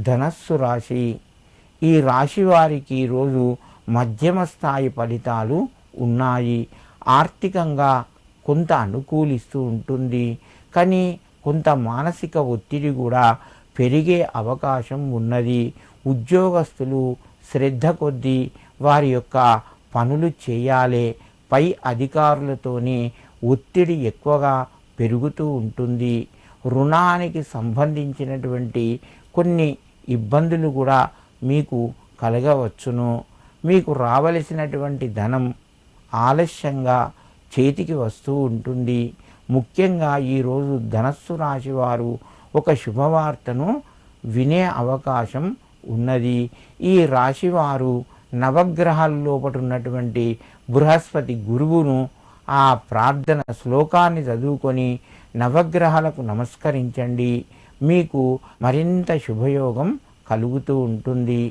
ధనస్సు రాశి. ఈ రాశి వారికి ఈరోజు మధ్యమ స్థాయి ఫలితాలు ఉన్నాయి. ఆర్థికంగా కొంత అనుకూలిస్తూ ఉంటుంది, కానీ కొంత మానసిక ఒత్తిడి కూడా పెరిగే అవకాశం ఉన్నది. ఉద్యోగస్తులు శ్రద్ధ కొద్దీ వారి యొక్క పనులు చేయాలి. పై అధికారులతోని ఒత్తిడి ఎక్కువగా పెరుగుతూ ఉంటుంది. రుణానికి సంబంధించినటువంటి కొన్ని ఇబ్బందులు కూడా మీకు కలగవచ్చును. మీకు రావలసినటువంటి ధనం ఆలస్యంగా చేతికి వస్తూ ఉంటుంది. ముఖ్యంగా ఈరోజు ధనస్సు రాశి వారు ఒక శుభవార్తను వినే అవకాశం ఉన్నది. ఈ రాశివారు నవగ్రహాల లోపల ఉన్నటువంటి బృహస్పతి గురువును ఆ ప్రార్థన శ్లోకాన్ని చదువుకొని నవగ్రహాలకు నమస్కరించండి. మీకు మరింత శుభయోగం కలుగుతూ ఉంటుంది.